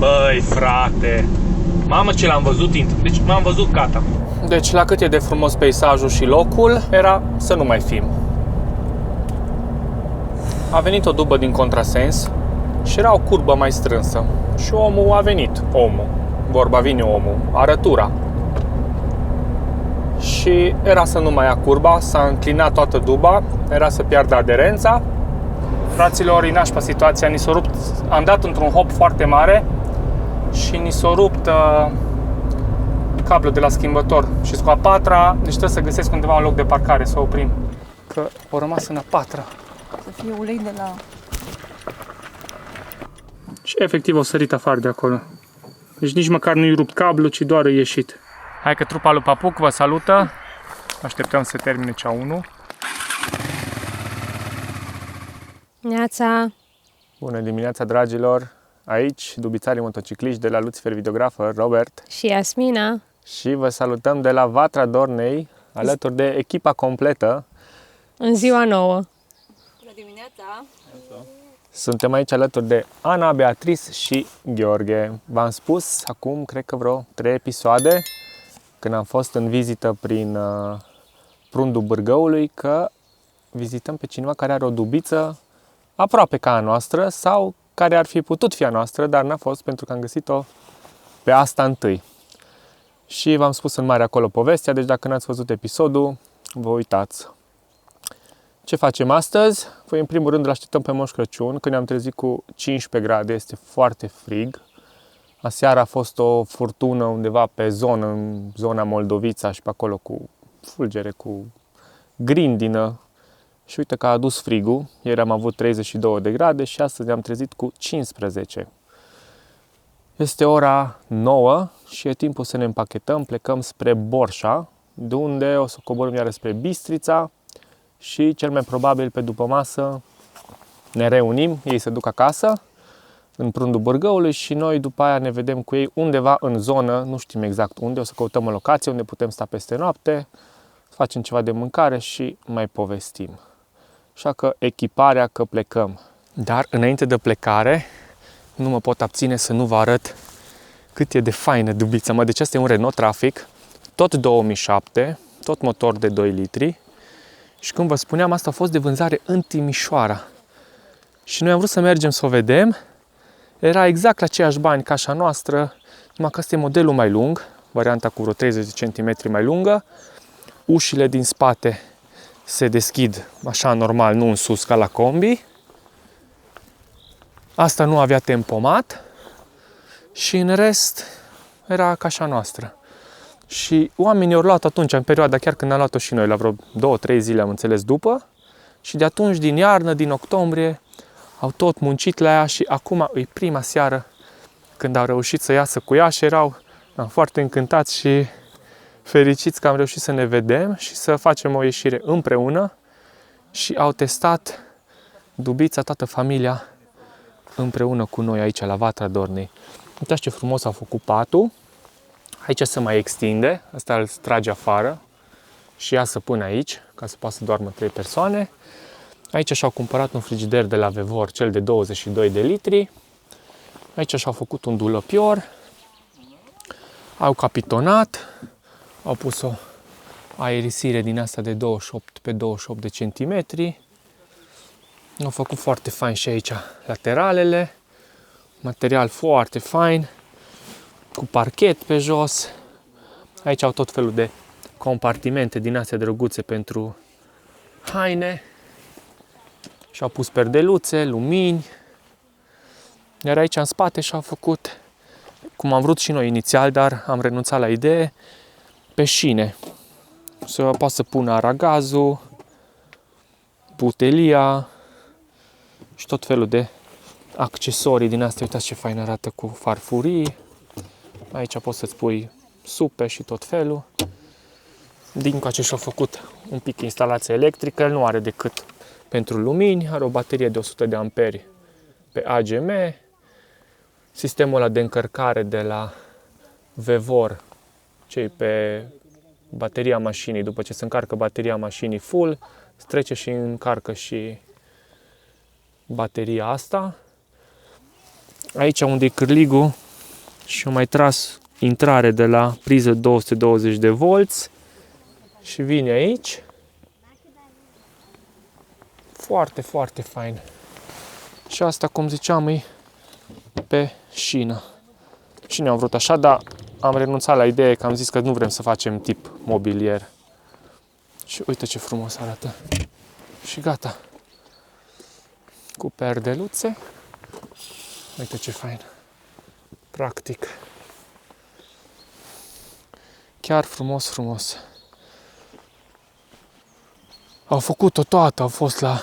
Băi, frate, mamă ce l-am văzut, deci m-am văzut gata. Deci la cât e de frumos peisajul și locul, era să nu mai fim. A venit o dubă din contrasens și era o curbă mai strânsă. Și omul a venit, vorba vine omul, arătura. Și era să nu mai ia curba, s-a înclinat toată duba, era să piardă aderența. Fraților, e nașpa situația, ni s-a rupt, am dat într-un hop foarte mare și ni s-a rupt cablul de la schimbător. Și cu a patra, deci trebuie să găsesc undeva un loc de parcare, să oprim. Că o rămas în a patra. Să fie ulei de la... Și efectiv o sărit afară de acolo. Deci nici măcar nu-i rupt cablu, ci doar e ieșit. Hai că trupa lui Papuc vă salută. Așteptăm să termine cea 1. Neața! Bună dimineața, dragilor! Aici, dubițarii motocicliști de la Lucifer Videographer, Robert Și Yasmina. și vă salutăm de la Vatra Dornei, alături de echipa completă. În ziua nouă. Bună dimineața! Suntem aici alături de Ana, Beatrice și Gheorghe. V-am spus acum, cred că vreo 3 episoade, când am fost în vizită prin Prundul Bârgăului, că vizităm pe cineva care are o dubiță aproape ca a noastră sau care ar fi putut fi a noastră, dar n-a fost pentru că am găsit-o pe asta întâi. Și v-am spus în mare acolo povestea, deci dacă n-ați văzut episodul, vă uitați. Ce facem astăzi? Păi în primul rând îl așteptăm pe Moș Crăciun, când ne-am trezit cu 15 grade, este foarte frig. Aseară a fost o furtună undeva pe zonă, în zona Moldovița și pe acolo cu fulgere, cu grindină. Și uite că a adus frigul. Ieri am avut 32 de grade și astăzi ne-am trezit cu 15. Este ora 9 și e timpul să ne împachetăm. Plecăm spre Borșa, de unde o să coborâm iară spre Bistrița și cel mai probabil pe după masă ne reunim, ei se duc acasă în Prundul Bârgăului și noi după aia ne vedem cu ei undeva în zonă, nu știm exact unde, o să căutăm o locație unde putem sta peste noapte, facem ceva de mâncare și mai povestim. Așa că echiparea, că plecăm. Dar înainte de plecare, nu mă pot abține să nu vă arăt cât e de faină dubița. Deci asta e un Renault Trafic, tot 2007, tot motor de 2 litri. Și cum vă spuneam, asta a fost de vânzare în Timișoara. Și noi am vrut să mergem să o vedem. Era exact la aceiași bani ca și a noastră, numai că asta e modelul mai lung, varianta cu vreo 30 cm mai lungă. Ușile din spate se deschid așa normal, nu în sus ca la combi. Asta nu avea tempomat și în rest era ca și a noastră. Și oamenii au luat atunci, în perioada chiar când am luat-o și noi, la vreo 2-3 zile am înțeles după. Și de atunci, din iarnă, din octombrie, au tot muncit la ea și acum e prima seară când au reușit să iasă cu ea și erau foarte încântați și fericiți că am reușit să ne vedem și să facem o ieșire împreună și au testat dubița, toată familia împreună cu noi aici la Vatra Dornei. Uitați ce frumos a făcut patul. Aici se mai extinde, asta îl trage afară și iasă până aici, ca să poată să doarmă 3 persoane. Aici și-au cumpărat un frigider de la Vevor, cel de 22 de litri. Aici și-au făcut un dulăpior. Au capitonat. Au pus o aerisire din asta de 28 pe 28 de centimetri. Au făcut foarte fain și aici lateralele. Material foarte fain. Cu parchet pe jos. Aici au tot felul de compartimente din astea drăguțe pentru haine. Și-au pus perdeluțe, lumini. Iar aici în spate și-au făcut, cum am vrut și noi inițial, dar am renunțat la idee, pe șine. Să poată să pună aragazul, butelia și tot felul de accesorii din astea. Uitați ce fain arată cu farfurii. Aici poți să-ți pui supe și tot felul. Dincoace și-au făcut un pic instalație electrică, nu are decât pentru lumini, are o baterie de 100 de amperi pe AGM, sistemul ăla de încărcare de la Vevor, cei pe bateria mașinii, după ce se încarcă bateria mașinii full, se trece și încarcă și bateria asta. Aici unde e cârligul, Și am mai tras intrare de la priză 220 de volți și vine aici. Foarte, foarte fain. Și asta, cum ziceam, e pe șină. Și ne-am vrut așa, dar am renunțat la idee că am zis că nu vrem să facem tip mobilier. Și uite ce frumos arată. Și gata. Cu perdeluțe. Uite ce fain. Practic. Chiar frumos, frumos. Au făcut-o toată, au fost la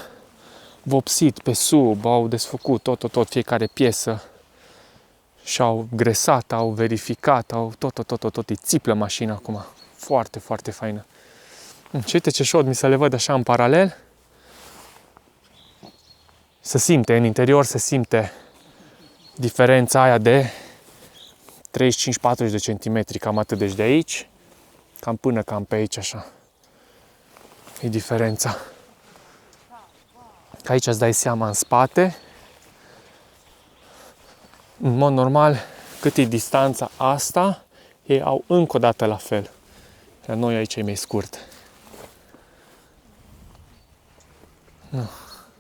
vopsit pe sub, au desfăcut tot, fiecare piesă. Și-au gresat, au verificat, au tot. E țiplă mașina acum. Foarte, foarte faină. Și uite ce șod mi se le văd așa în paralel. Se simte, în interior se simte diferența aia de 35-40 de centimetri, cam atât, deci de aici, cam pe aici așa. E diferența. Că aici îți dai seama în spate. În mod normal, cât e distanța asta, ei au încă o dată la fel. La noi aici e mai scurt.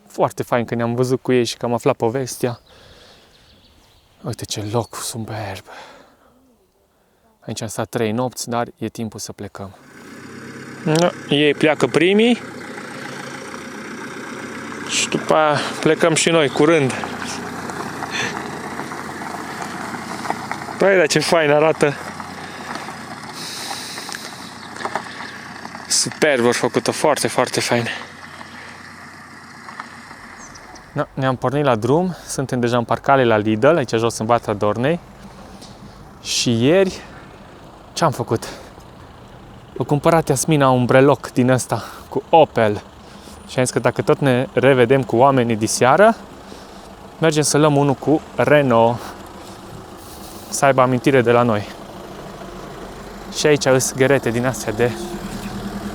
Foarte fain că ne-am văzut cu ei și că am aflat povestea. Uite ce loc superb. Aici am stat 3 nopți, dar e timpul să plecăm. Ei pleacă primii și după aia plecăm și noi curând. Păi, dar ce fain arată! Superb, au făcut-o foarte, foarte fain. Ne-am pornit la drum, suntem deja în parcare la Lidl, aici jos în Vatra Dornei. Și ieri, ce am făcut? Am cumpărat Iasmina un breloc din ăsta cu Opel. Și am zis că dacă tot ne revedem cu oamenii diseară, mergem să luăm unul cu Renault. Să aibă amintire de la noi. Și aici sunt gherete din astea de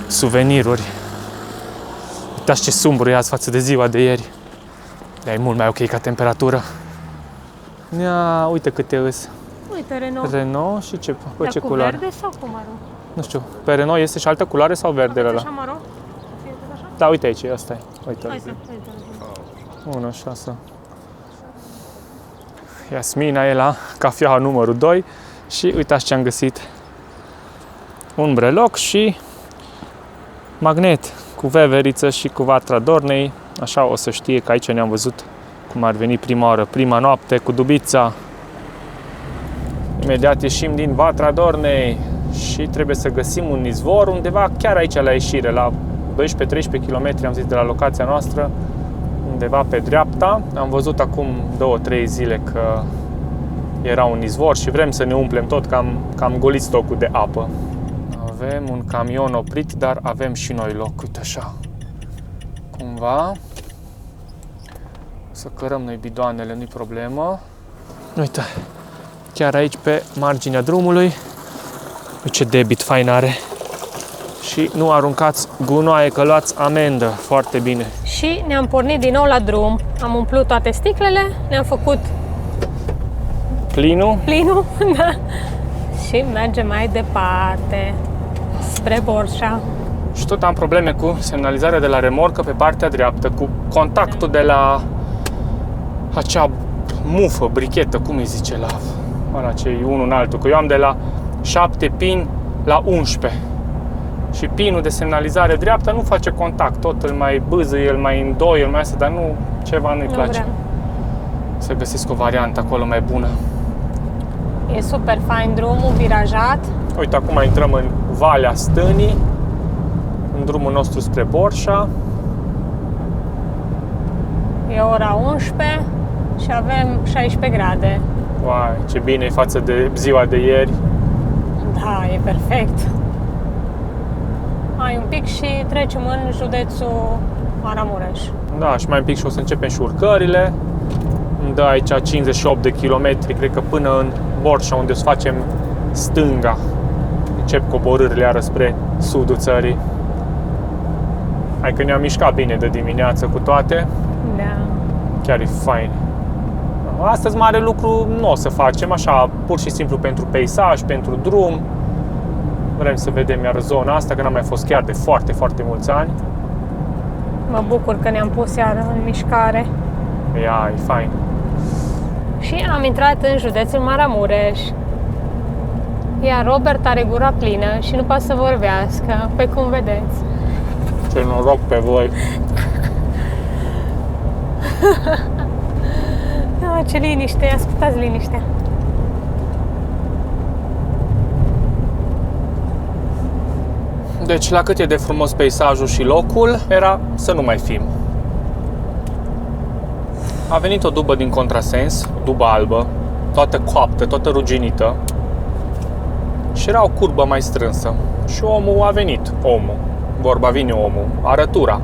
suveniruri. Uitați ce sumbru e azi față de ziua de ieri. Dar e mult mai ok ca temperatură. Ia, uite câte îs. Uite, Renault. Renault și ce, Dar ce cu culoare? verde sau cu maro? Nu știu, pe Renault este și altă culoare sau verdele Aveți ăla? așa maro? Fie tot așa? Da, uite aici, ăsta e. Uite. Uite. 1, 6. Iasmina e la cafeaua numărul 2 și uitați ce am găsit. Un breloc și magnet cu veveriță și cu Vatra Dornei. Așa o să știe că aici ne-am văzut cum ar veni prima oară, prima noapte cu Dubița. Imediat ieșim din Vatra Dornei și trebuie să găsim un izvor undeva chiar aici la ieșire, la 12-13 km, am zis, de la locația noastră, undeva pe dreapta. Am văzut acum 2-3 zile că era un izvor și vrem să ne umplem tot, că am golit stocul de apă. Avem un camion oprit, dar avem și noi loc, uite așa. Cumva. Să cărăm noi bidoanele, nu-i problemă. Uite, chiar aici pe marginea drumului. Uite ce debit fain are. Și nu aruncați gunoaie, că luați amendă. Foarte bine. Și ne-am pornit din nou la drum. Am umplut toate sticlele, ne-am făcut Plinul. da. Și mergem mai departe spre Borșa. Și tot am probleme cu semnalizarea de la remorcă pe partea dreaptă, cu contactul de la acea mufă, brichetă, cum îi zice, la ăla ce e unul în altul, că eu am de la 7 pin la 11. Și pinul de semnalizare dreaptă nu face contact, tot îl mai bâzăie, îl mai îndoie, îl mai asta, dar nu, ceva nu-i place. Vrem. Să găsesc o variantă acolo mai bună. E super fain drumul, virajat. Uite, acum intrăm în Valea Stânii, în drumul nostru spre Borșa. E ora 11 și avem 16 grade. Uai, ce bine e față de ziua de ieri. Da, e perfect. Mai un pic și trecem în județul Maramureș. Da, și mai un pic și o să începem și urcările. Îmi dă aici 58 de kilometri, cred că până în Borșa, unde o să facem stânga. Încep coborârile iară spre sudul țării. Hai că ne-am mișcat bine de dimineață cu toate. Da. Chiar e fain. Astăzi mare lucru nu o să facem, așa, pur și simplu pentru peisaj, pentru drum. Vrem să vedem iar zona asta, că n-am mai fost chiar de foarte, foarte mulți ani. Mă bucur că ne-am pus iar în mișcare. Ia, e fain. Și am intrat în județul Maramureș. Iar Robert are gura plină și nu poate să vorbească, pe cum vedeți. Ce noroc pe voi! Ce liniște, ascultați liniștea. Deci, la cât e de frumos peisajul și locul, era să nu mai fim. A venit o dubă din contrasens, o dubă albă, toată coaptă, toată ruginită. Și era o curbă mai strânsă. Și omul a venit, vorba vine omul, arătura.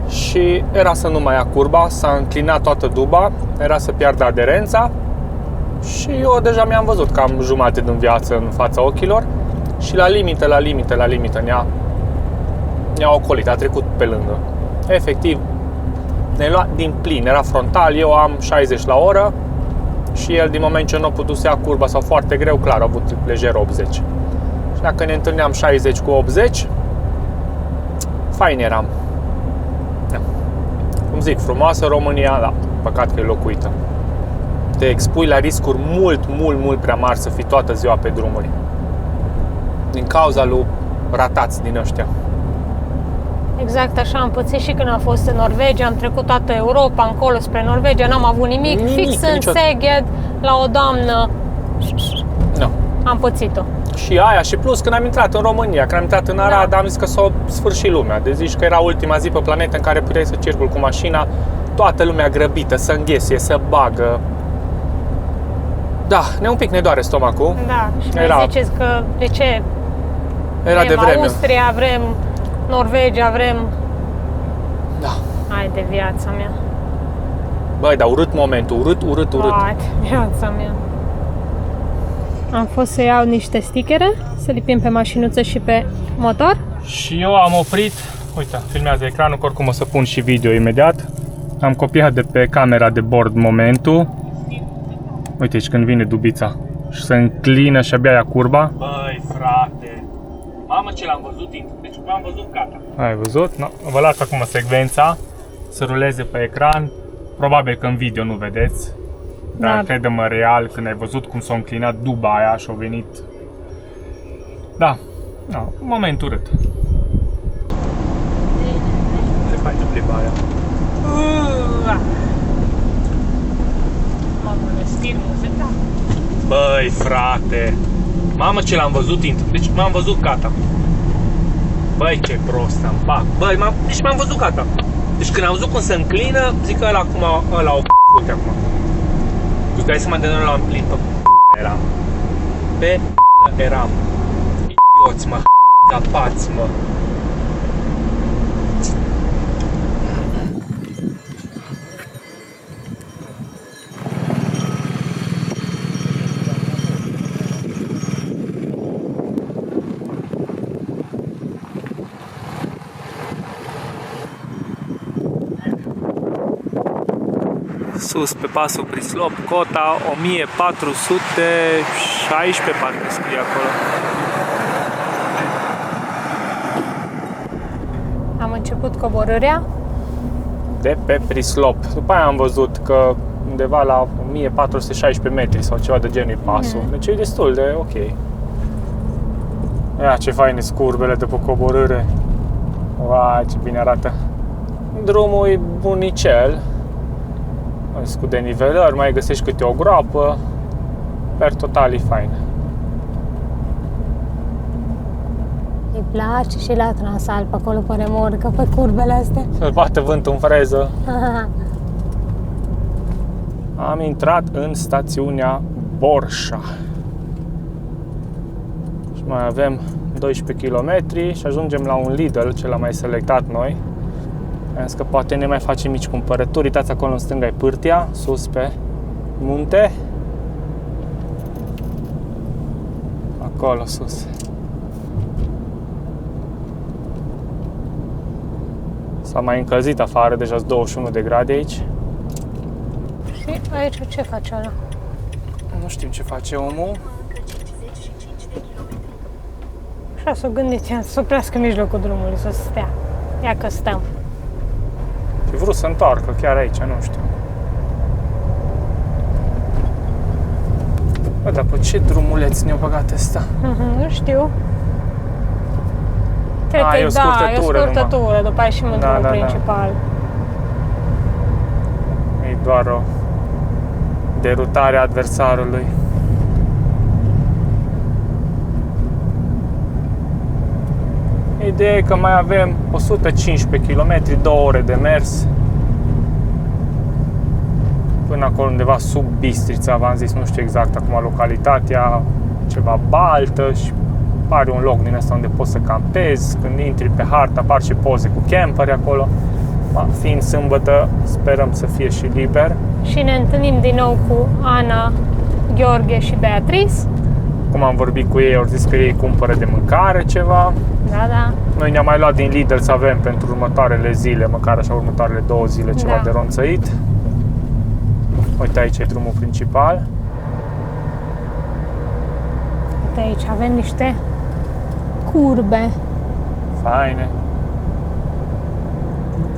Și era să nu mai ia curba, s-a înclinat toată duba, era să piardă aderența. Și eu deja mi-am văzut cam jumate din viață în fața ochilor. Și la limită ne-a ocolit, a trecut pe lângă. Efectiv, ne lua din plin, era frontal, eu am 60 la oră și el din moment ce nu a putut să ia curba sau foarte greu, clar, a avut lejer 80. Și dacă ne întâlneam 60 cu 80, fain eram. Da. Cum zic, frumoasă România, da, păcat că e locuită. Te expui la riscuri mult prea mari să fii toată ziua pe drumuri. Din cauza lui ratați din ăștia. Exact așa am pățit și când am fost în Norvegia, am trecut toată Europa încolo spre Norvegia, n-am avut nimic fix în Szeged, la o doamnă. No. Am pățit-o. Și aia, și plus când am intrat în România, când am intrat în Arad, da. Am zis că s-a sfârșit lumea. Deci zici că era ultima zi pe planetă în care puteai să circul cu mașina, toată lumea grăbită, să înghesuie, să bagă. Da, un pic ne doare stomacul. Da, și ne ziceți că de ce era vrem de vreme. Austria, vrem Norvegia, vrem... Da. Hai de viața mea. Băi, dar urât momentul, urât. Hai de viața mea. Am fost să iau niște stickere, să lipim pe mașinuță și pe motor. Și eu am oprit, uite, filmează ecranul, că oricum o să pun și video imediat. Am copiat de pe camera de bord momentul. Uite aici când vine dubița și se înclină și abia ia curba. Băi, frate, mamă ce l-am văzut, deci l-am văzut gata. Ai văzut? No. Vă las acum secvența să ruleze pe ecran. Probabil că în video nu vedeți, dar crede-mă real când ai văzut cum s-a înclinat duba aia și a venit. Da, un moment urât. Ce faci de pliba aia? Băi, frate, mamă ce l-am văzut, deci m-am văzut gata. Băi, ce prost am, băi, deci m-am văzut gata. Deci când am văzut cum se înclină, zic că ăla o uite acum. Tu dai seama de noi l-am plin eram. Pe eram. Idioți, mă, capați, mă. Sus pe pasul Prislop, cota 1416, parcă scrie acolo. Am început coborârea de pe Prislop. După aia am văzut că undeva la 1416 metri sau ceva de genul pasul. Deci e destul de ok. Ia ce faine scurbele de pe coborâre. Uai, ce bine arată. Drumul e bunicel. Cu denivelări, mai găsești câte o groapă. Per total e fain. îi place și la Transalp, acolo pe remorcă, pe curbele astea. Să-l bate vântul în freză. Am intrat în stațiunea Borșa. Și mai avem 12 km și ajungem la un Lidl, ce l-am mai selectat noi. Am zis că poate ne mai facem mici cumpărături. Uitați acolo în stânga e Pârtia, sus pe munte. Acolo sus. S-a mai încălzit afară, deja 21 de grade aici. Aici ce face ăla? Nu știm ce face omul. Așa s-o gândit, să se oprească în mijlocul drumului, să stea. Ia că stăm. Și vrut să întoarcă chiar aici, nu știu. Bă, dar pe ce drumuleț ne-a băgat ăsta? Nu știu. Cred A, că e o scurtătură e o scurtătură, după aia și în drumul principal. E doar o derutare a adversarului. Ideea e că mai avem 115 km, 2 ore de mers. Până acolo undeva sub Bistrița, v-am zis, nu știu exact acum localitatea, ceva baltă și pare un loc din ăsta unde poți să campezi. Când intri pe hartă apar și poze cu camperi acolo. Fiind sâmbătă, sperăm să fie și liber. Și ne întâlnim din nou cu Ana, Gheorghe și Beatrice. Cum am vorbit cu ei, au zis că ei cumpără de mâncare ceva. Da. Noi ne-am mai luat din Lidl să avem pentru următoarele zile, măcar așa următoarele 2 zile, ceva de ronțăit. Uite, aici e drumul principal. Uite aici avem niște curbe. Faine.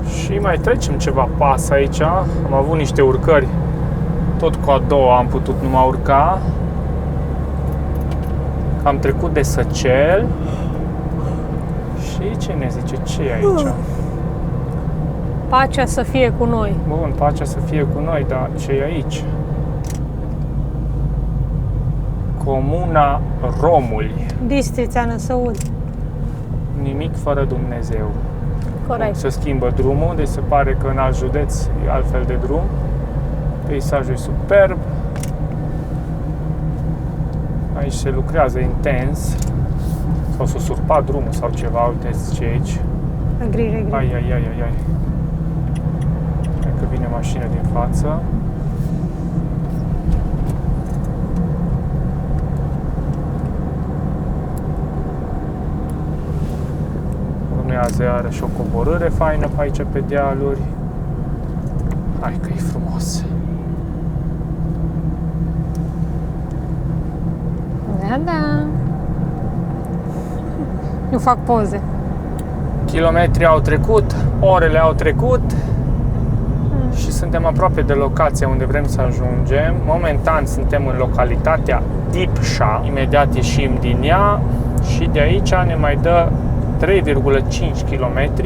Și mai trecem ceva pas aici. Am avut niște urcări. Tot cu a doua am putut numai urca. Am trecut de Săcel. Și ce ne zice? Ce e aici? Pacea să fie cu noi. Bun, pacea să fie cu noi, dar ce e aici? Comuna Romuli. Bistrița Năsăud. Nimic fără Dumnezeu. Corect. Se schimbă drumul, deci se pare că în alt județ e altfel de drum. Peisajul e superb. Aici se lucrează intens. Sau s-a surpat drumul sau ceva, uiteți ce e aici. Gri. Ai. Cred că vine mașina din față. Urmează iarăși o coborâre faină pe aici pe dealuri. Hai că e frumos. Da. Nu fac poze. Kilometrii au trecut, orele au trecut și suntem aproape de locația unde vrem să ajungem. Momentan suntem în localitatea Dipșa, imediat ieșim din ea și de aici ne mai dă 3,5 km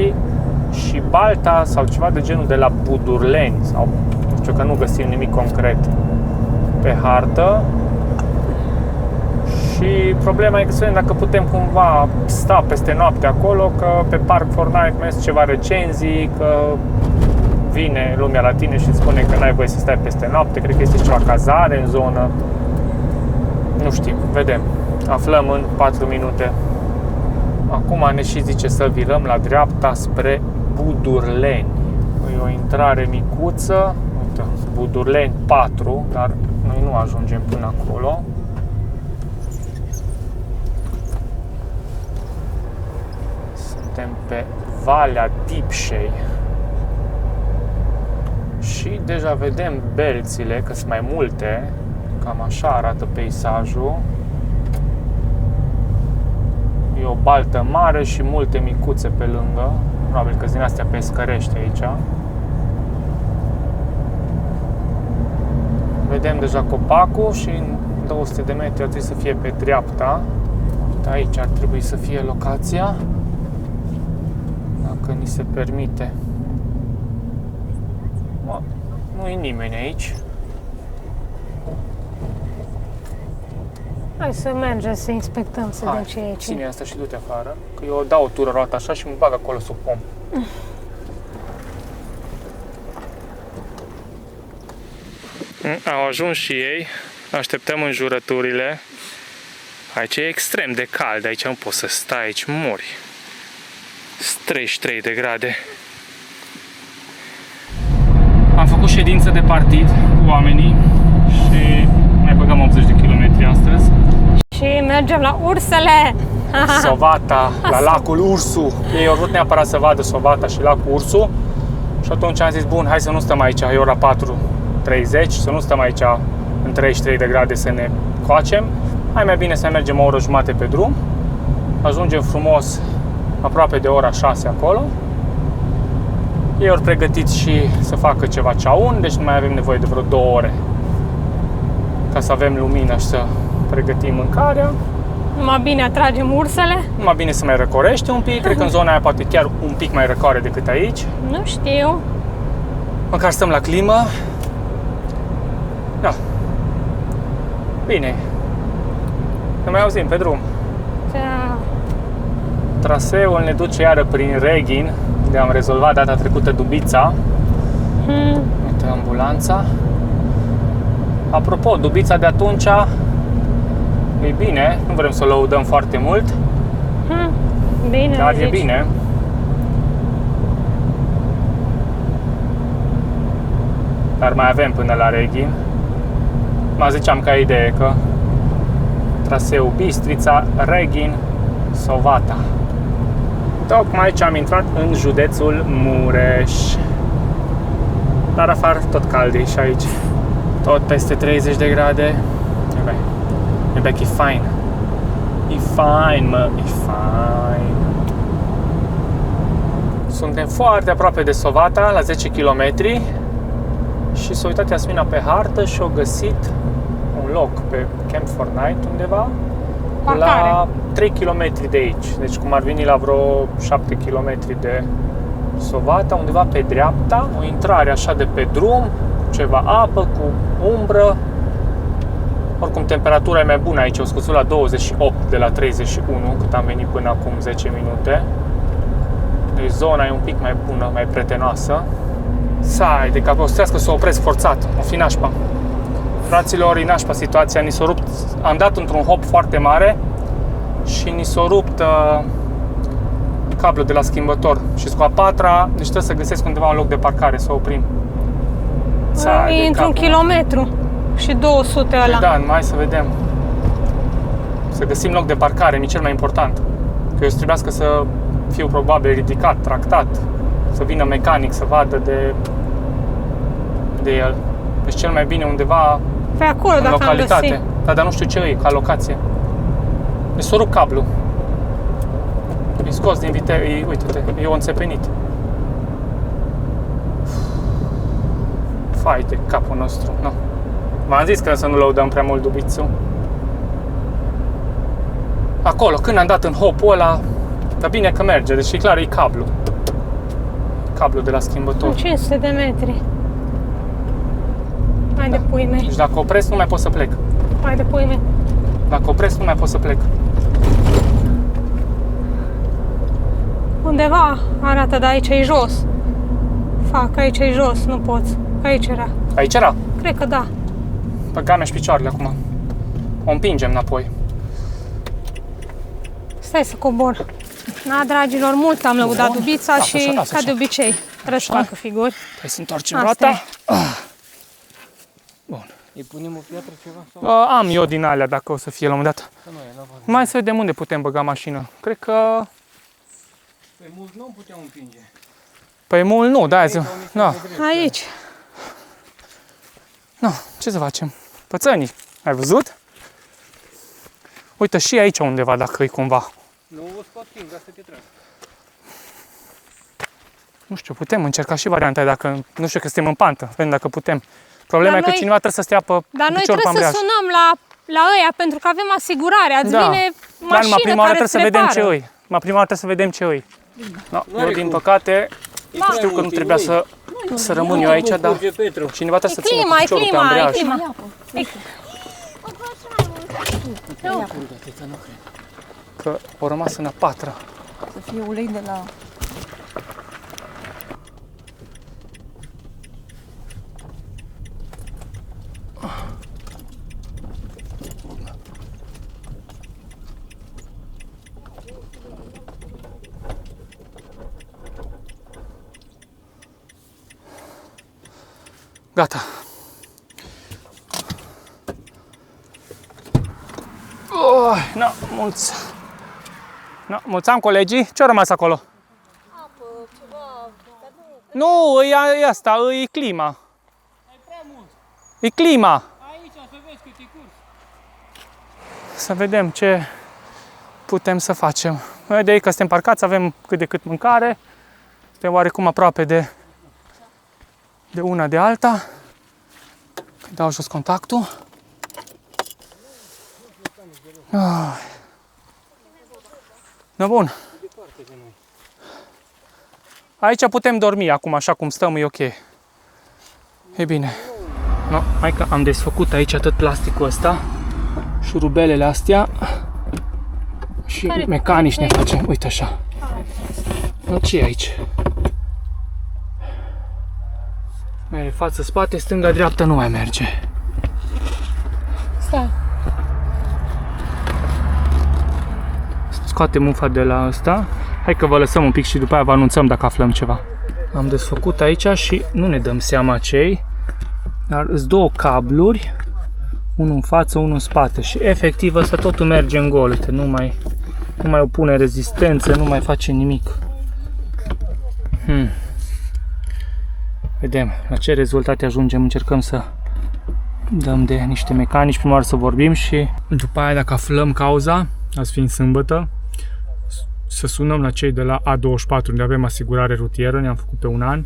și balta sau ceva de genul de la Budurleni sau nu știu că nu găsim nimic concret pe hartă. Și problema e că să vedem dacă putem cumva sta peste noapte acolo, că pe Park4Night mai sunt ceva recenzii, că vine lumea la tine și îți spune că n-ai voie să stai peste noapte, cred că este ceva cazare în zonă. Nu știu, vedem. Aflăm în 4 minute. Acum ne și zice să virăm la dreapta spre Budurleni. E o intrare micuță, uite, Budurleni 4, dar noi nu ajungem până acolo. Suntem pe Valea Dipșei și deja vedem belțile, că sunt mai multe, cam așa arată peisajul. E o baltă mare și multe micuțe pe lângă, probabil că din astea pescărești aici. Vedem deja copacul și în 200 de metri ar trebui să fie pe dreapta. Aici ar trebui să fie locația, dacă ni se permite. Nu e nimeni aici. Hai să mergem să inspectăm, să vedem ce e aici. Ține asta și du-te afară, că eu dau o tură roată așa și mă bag acolo sub pom. Au ajuns și ei, așteptăm înjurăturile. Aici e extrem de cald, aici nu poți să stai, aici mori. 33 de grade. Am făcut ședință de partid cu oamenii și mai băgăm 80 de kilometri astăzi. Și mergem la Ursele! Sovata, la lacul Ursu. Ei au vrut neapărat să vadă Sovata și lacul Ursu. Și atunci am zis, bun, hai să nu stăm aici, e ora 4. 30, să nu stăm aici în 33 de grade să ne coacem. Hai mai bine să mergem o oră jumate pe drum, ajungem frumos aproape de ora 6 acolo. Ei au pregătit și să facă ceva ceaun, deci nu mai avem nevoie de vreo 2 ore ca să avem lumină și să pregătim mâncarea. Numai bine atragem ursele? Numai bine să mai răcorește un pic, cred că în zona aia poate chiar un pic mai răcoare decât aici. Nu știu. Măcar stăm la climă. Da. Bine. Ne mai auzim pe drum. Da. Traseul ne duce iară prin Reghin, unde am rezolvat data trecută Dubița. Uite ambulanța. Apropo, Dubița de atunci e bine, nu vrem să o lăudăm foarte mult, Bine, dar zici. e bine. Dar mai avem până la Reghin. Mă ziceam ca idee că traseul Bistrița, Reghin, Sovata. Tocmai ce am intrat în județul Mureș. Dar afară tot cald e și aici. Tot peste 30 de grade. E bec, e fain. E fain, mă, e fain. Suntem foarte aproape de Sovata, la 10 km. Și s-a uitat Iasmina pe hartă și a găsit un loc pe Camp for Night undeva. Parcare. La 3 km de aici. Deci cum ar veni la vreo 7 km de Sovata, undeva pe dreapta. O intrare așa de pe drum, cu ceva apă, cu umbră. Oricum temperatura e mai bună aici, o scăzut la 28 de la 31 cât am venit până acum 10 minute. Deci zona e un pic mai bună, mai prietenoasă. Sai, de cap o strească să o opresc forțat, o fi nașpa. Fraților, e nașpa situația, ni s-a rupt, am dat într-un hop foarte mare și ni s-a rupt cablul de la schimbător. Și cu a patra, deci trebuie să găsesc undeva un loc de parcare, să oprim. E într-un kilometru și 200 ăla. Da, mai să vedem. Să găsim loc de parcare, mi-e cel mai important. Că eu trebuiască să fiu probabil ridicat, tractat, să vină mecanic să vadă de el. Deci cel mai bine undeva Pe acolo, în dacă localitate. am găsit. Da, dar nu știu ce e ca locație. Deci s-a rupt cablu. E scos din viteză, uite-te, e înțepenit. Fai de capul nostru, nu. V-am zis că să nu lăudăm prea mult Dubițul. Acolo, când am dat în hopul ăla, dar bine că merge, deci e clar, e cablu. Cablu de la schimbător. 500 de metri. Hai de pui mei. Deci dacă opresc, nu mai pot să plec. Hai de pui mei. Dacă opresc, nu mai pot să plec. Undeva arată, dar aici e jos. Fac, aici e jos, nu poți. Aici era. Aici era? Cred că da. Băgame-și picioarele acum. O împingem înapoi. Stai să cobor. Na, dragilor, mult am lăudat Dubița și, lasă ca așa. de obicei, trebuie să facă figuri. Hai să întoarcem Asta roata. e. Îi punem o piatră ceva? Sau? Am eu din alea dacă o să fie la un moment dat. Că nu e, la vază. Mai să vedem unde putem băga mașină. Cred că... Pe mult nu puteam împinge. Păi mult nu, da, zi. Da. Aici. No, ce să facem? Pățănii, ai văzut? Uite și aici undeva dacă e cumva. Nu o scot king, asta te trag. Nu știu, putem încerca și varianta aia dacă... Nu știu că suntem în pantă, vedem dacă putem. Problema Dar e că noi- cineva trebuie să stea pe Dar noi picior pe trebuie să ambreiaj. sunăm la ăia pentru că avem asigurare. Ați Da. vine Dar numai mașină prima oară care trebuie să îți vedem ce repară. îi. Numai prima oară trebuie să vedem ce îi. No, eu are din cum. păcate Da. știu că nu trebuia să rămân eu aici, dar Petru. cineva trebuie să țină Clima, cu e piciorul pe clima, e ambreiaj. clima. Că au rămas în a patra. Să fie ulei de la... Gata. Oh, na, mulți. Na, mulțam colegii. Ce-a rămas acolo? Apă, ceva, dar nu... Nu, e asta, e clima. Ai prea mult. E clima! Aici, să vezi cât e curs. Să vedem ce putem să facem. Noi de aici că suntem parcați, avem cât de cât mâncare. Suntem oarecum aproape de una de alta. Când dau jos contactul. No, bun. Aici putem dormi acum, așa cum stăm, e ok. E bine. No, hai că am desfăcut aici tot plasticul ăsta. Șurubelele astea. Și Care mecanici ne plastic? facem. Uite așa. No, ce e aici? Merge față, spate, stânga, dreapta nu mai merge. Stai. Scoatem mufa de la ăsta. Hai că vă lăsăm un pic și după aia vă anunțăm dacă aflăm ceva. Am desfăcut aici și nu ne dăm seama ce-i, dar sunt două cabluri, unul în față, unul în spate și efectiv ăsta totul merge în gol. Uite, nu mai opune rezistență, nu mai face nimic. Vedem la ce rezultate ajungem, încercăm să dăm de niște mecanici, prima oară să vorbim și după aia dacă aflăm cauza, azi fiind sâmbătă, să sunăm la cei de la A24 unde avem asigurare rutieră, ne-am făcut pe un an,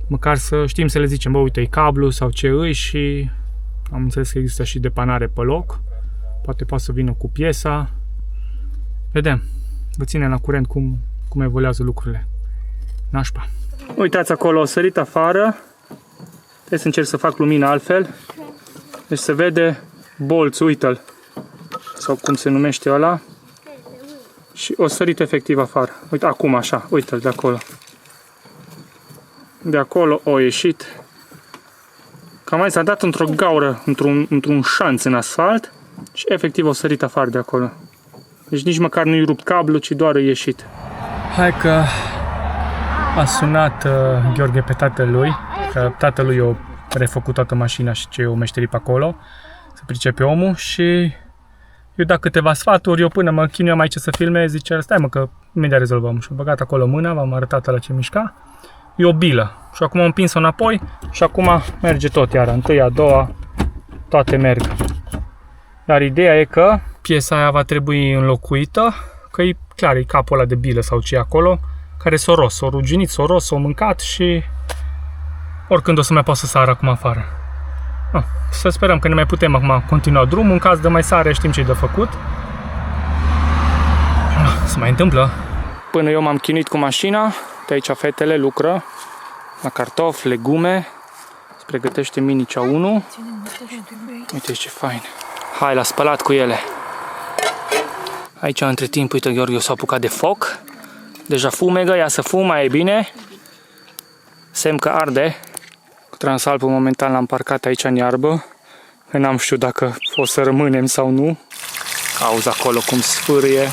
măcar să știm să le zicem, bă, uite, e cablu sau ce îi și am înțeles că există și depanare pe loc, poate să vină cu piesa, vedem, vă ținem la curent cum evoluează lucrurile. Nașpa. Uitați acolo, o sărit afară, trebuie să încerc să fac lumina altfel, deci se vede bolțul, uite-l, sau cum se numește ăla. Și o sărit efectiv afară. Uite, acum așa, uite-l de acolo. De acolo o ieșit. Cam mai s-a dat într-o gaură, într-un șanț în asfalt și efectiv o sărit afară de acolo. Deci nici măcar nu-i rupt cablu, ci doar a ieșit. Hai că a sunat Gheorghe pe tatălui, că tatălui a refăcut toată mașina și ce o meșterit pe acolo, să pricepe omul și eu da câteva sfaturi, eu până mă chinuiam aici să filmez, zice, stai mă că imediat rezolvăm. Și am băgat acolo mâna, v-am arătat la ce mișca. E o bilă. Și acum am împins-o înapoi și acum merge tot iar. Întâia, a doua, toate merg. Dar ideea e că piesa aia va trebui înlocuită, că e clar, e capul ăla de bilă sau ce e acolo, care s-o ros, s-o ruginit, s-o ros, s-o mâncat și oricând o să mai poată să sară acum afară. Să sperăm că ne mai putem acum continua drumul, în caz de mai sare știm ce-i de făcut. Se mai întâmplă. Până eu m-am chinuit cu mașina, de aici fetele lucră la cartofi, legume, se pregătește minicea 1. Uite ce fain. Hai la spălat cu ele. Aici între timp, uite, Gheorghe s-a apucat de foc. Deja fumegă, ia să fuma, e bine. Semn că arde. Transalpul momentan l-am parcat aici în iarbă, că n-am știut dacă o să rămânem sau nu. Auzi acolo cum sfârâie.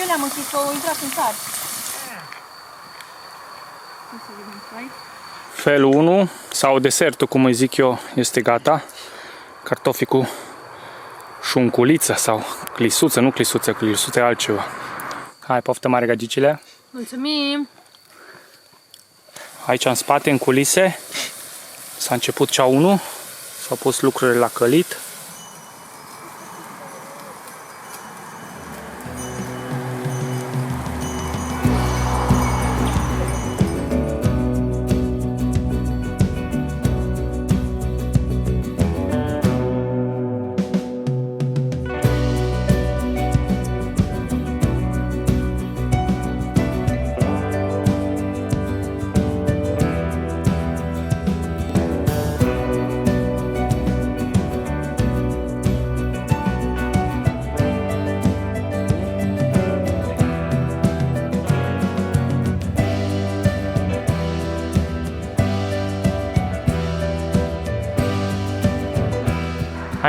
Eu le-am închis, au intrat în țară. Felul 1, sau desertul, cum îi zic eu, este gata. Cartofii cu șunculiță sau clisuță, nu clisuță, clisuță e altceva. Hai, poftă mare, gagicile. Mulțumim! Aici în spate, în culise, s-a început cea 1, s-au pus lucrurile la călit.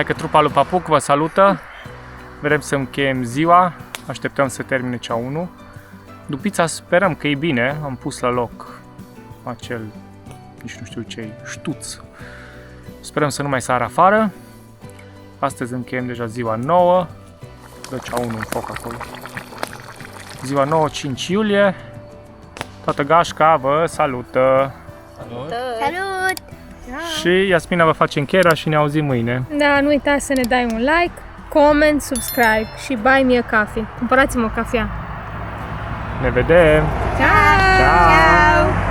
Hai că trupa lui Papuc vă salută. Vrem să încheiem ziua. Așteptăm să termine cea 1. Dupița sperăm că e bine. Am pus la loc acel, nici nu știu ce, ștuț. Sperăm să nu mai sară afară. Astăzi încheiem deja ziua 9. Dă cea 1 în foc acolo. Ziua 9, 5 iulie. Toată gașca vă salută. Salut! Și Iasmina vă face încheierea și ne auzim mâine. Da, nu uitați să ne dai un like, comment, subscribe și buy me a coffee. Cumpărați-mă o cafea. Ne vedem! Ciao! Ciao!